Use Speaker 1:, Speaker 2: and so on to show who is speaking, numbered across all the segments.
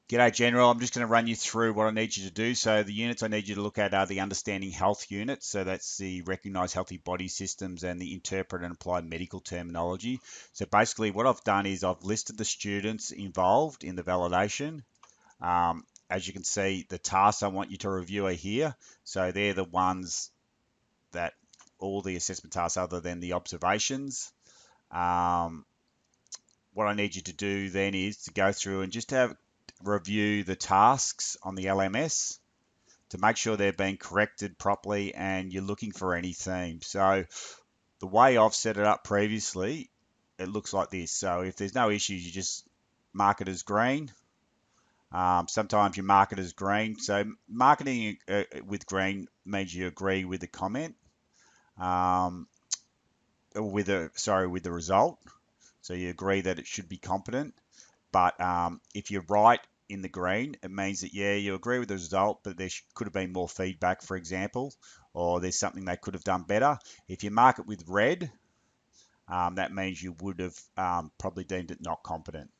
Speaker 1: G'day General, I'm just going to run you through what I need you to do. So the units I need you to look at are the Understanding Health unit. So that's the Recognise Healthy Body Systems and the Interpret and Apply Medical Terminology. So basically what I've done is I've listed the students involved in the validation. As you can see, the tasks I want you to review are here. So they're the ones that all the assessment tasks other than the observations. Um, what I need you to do then is to go through and just have review the tasks on the LMS to make sure they're being corrected properly and you're looking for any themes. So the way I've set it up previously, it looks like this. So if there's no issues, you just mark it as green. Sometimes you mark it as green. So marketing with green means you agree with the comment, um, with the result. So you agree that it should be competent. But if you're right in the green, it means that, yeah, you agree with the result, but there could have been more feedback, for example, or there's something they could have done better. If you mark it with red, that means you would have probably deemed it not competent.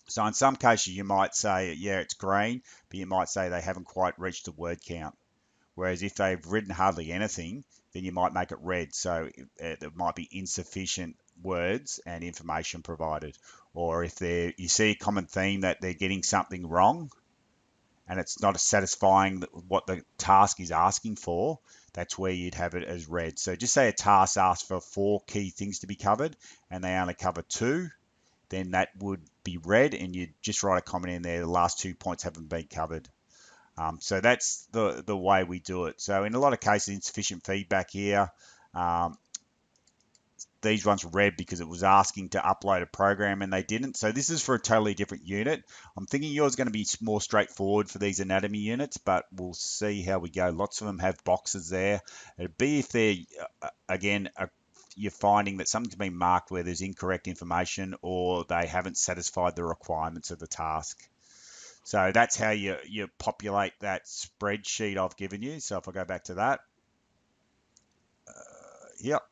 Speaker 1: So in some cases, you might say, yeah, it's green, but you might say they haven't quite reached the word count. Whereas if they've written hardly anything, then you might make it red. So there might be insufficient words and information provided. Or if you see a common theme that they're getting something wrong and it's not satisfying what the task is asking for, that's where you'd have it as red. So just say a task asks for 4 key things to be covered and they only cover 2, then that would be red and you'd just write a comment in there, the last 2 points haven't been covered. So that's the way we do it. So in a lot of cases, insufficient feedback here. Um, these ones were red because it was asking to upload a program and they didn't. So this is for a totally different unit. I'm thinking yours is going to be more straightforward for these anatomy units, but we'll see how we go. Lots of them have boxes there. It'd be if they're, again, you're finding that something's been marked where there's incorrect information or they haven't satisfied the requirements of the task. So that's how you populate that spreadsheet I've given you. So if I go back to that, yep.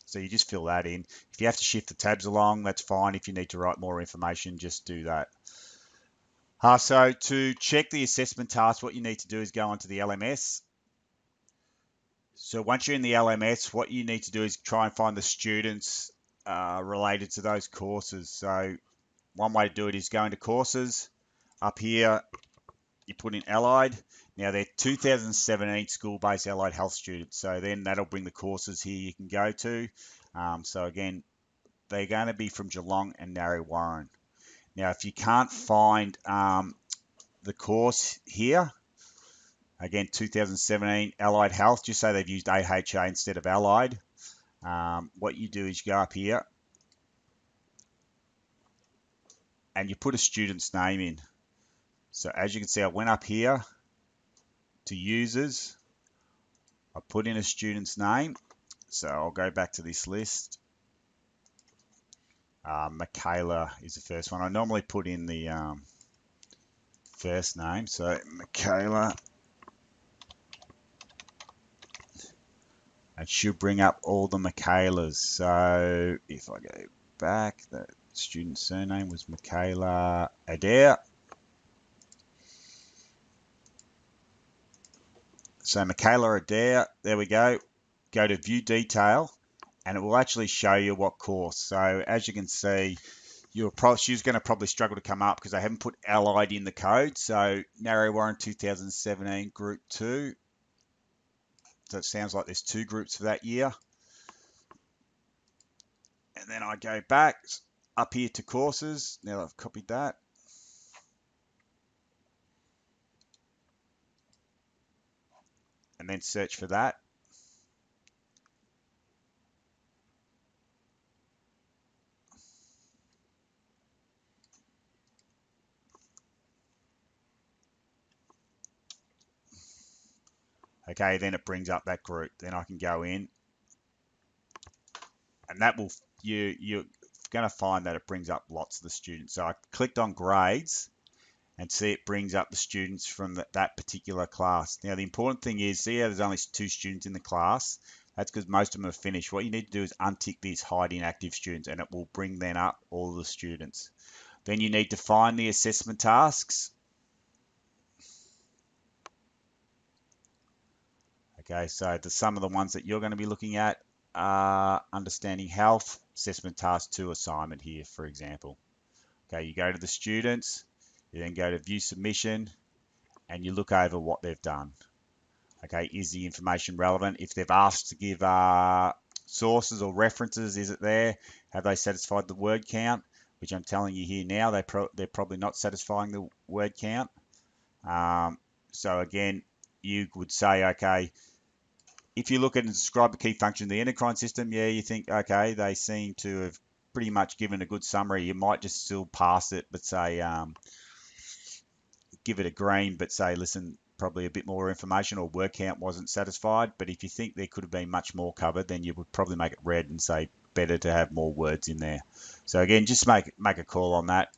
Speaker 1: So you just fill that in. If you have to shift the tabs along, that's fine. If you need to write more information, just do that. So to check the assessment task, what you need to do is go onto the LMS. So once you're in the LMS, what you need to do is try and find the students related to those courses. So one way to do it is go into courses. Up here, you put in allied. Now they're 2017 school-based allied health students. So then that'll bring the courses here you can go to. So again, they're going to be from Geelong and Narre Warren. Now, if you can't find the course here, again, 2017 allied health, just say they've used AHA instead of allied. What you do is you go up here and you put a student's name in. So as you can see, I went up here to users. I put in a student's name. So I'll go back to this list. Michaela is the first one. I normally put in the first name. So Michaela. It should bring up all the Michaelas. So if I go back, the student's surname was Michaela Adair. So Michaela Adair, there we go. Go to view detail and it will actually show you what course. So as you can see, she's going to probably struggle to come up because I haven't put allied in the code. So Narre Warren 2017 group 2. So it sounds like there's 2 groups for that year. And then I go back up here to courses. Now I've copied that. And then search for that. Okay, then it brings up that group. Then I can go in and that will, you're going to find that it brings up lots of the students. So I clicked on grades and see it brings up the students from that particular class. Now the important thing is, see how there's only 2 students in the class? That's because most of them are finished. What you need to do is untick these hide inactive students and it will bring then up all the students. Then you need to find the assessment tasks. Okay, so some of the ones that you're going to be looking at are understanding health, assessment task 2 assignment here, for example. Okay, you go to the students, you then go to view submission, and you look over what they've done. Okay, is the information relevant? If they've asked to give sources or references, is it there? Have they satisfied the word count? Which I'm telling you here now, they're probably not satisfying the word count. So again, you would say, okay, if you look at and describe the key function of the endocrine system, yeah, you think, okay, they seem to have pretty much given a good summary. You might just still pass it, but say, give it a green, but say, listen, probably a bit more information, or word count wasn't satisfied. But if you think there could have been much more covered, then you would probably make it red and say better to have more words in there. So again, just make a call on that.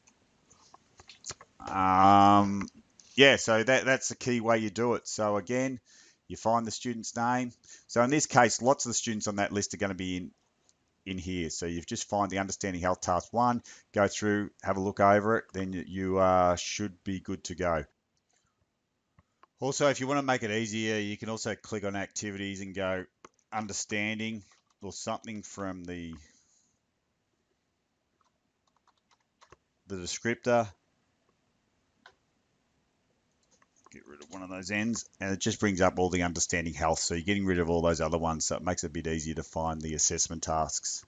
Speaker 1: Yeah, so that's the key way you do it. So again, you find the student's name. So in this case, lots of the students on that list are going to be in here. So you've just find the understanding health task 1, go through, have a look over it, then you should be good to go. Also, if you want to make it easier, you can also click on activities and go understanding or something from the descriptor. Get rid of one of those ends, and it just brings up all the understanding health. So you're getting rid of all those other ones, so it makes it a bit easier to find the assessment tasks.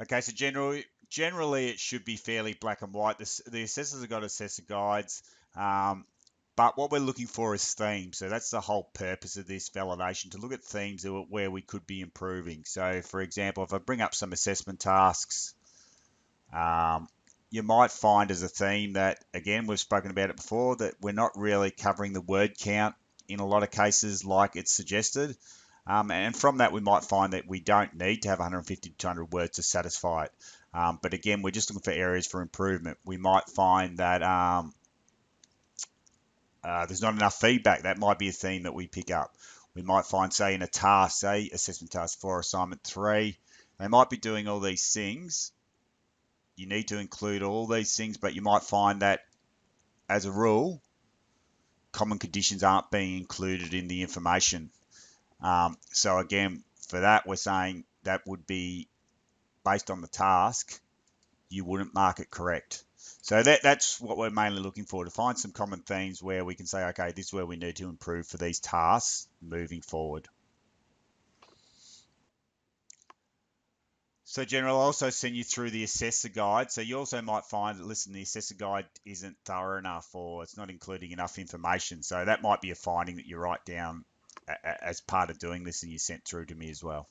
Speaker 1: Okay, so generally it should be fairly black and white. The assessors have got assessor guides, but what we're looking for is themes. So that's the whole purpose of this validation, to look at themes where we could be improving. So for example, if I bring up some assessment tasks, you might find as a theme that, again, we've spoken about it before, that we're not really covering the word count in a lot of cases like it's suggested. And from that, we might find that we don't need to have 150 to 200 words to satisfy it. But again, we're just looking for areas for improvement. We might find that there's not enough feedback. That might be a theme that we pick up. We might find, say, in a task, say assessment task 4, assignment 3, they might be doing all these things. You need to include all these things, but you might find that, as a rule, common conditions aren't being included in the information. So again, for that, we're saying that would be based on the task, you wouldn't mark it correct. So that's what we're mainly looking for, to find some common themes where we can say, okay, this is where we need to improve for these tasks moving forward. So General, I'll also send you through the assessor guide. So you also might find that, listen, the assessor guide isn't thorough enough, or it's not including enough information. So that might be a finding that you write down as part of doing this and you sent through to me as well.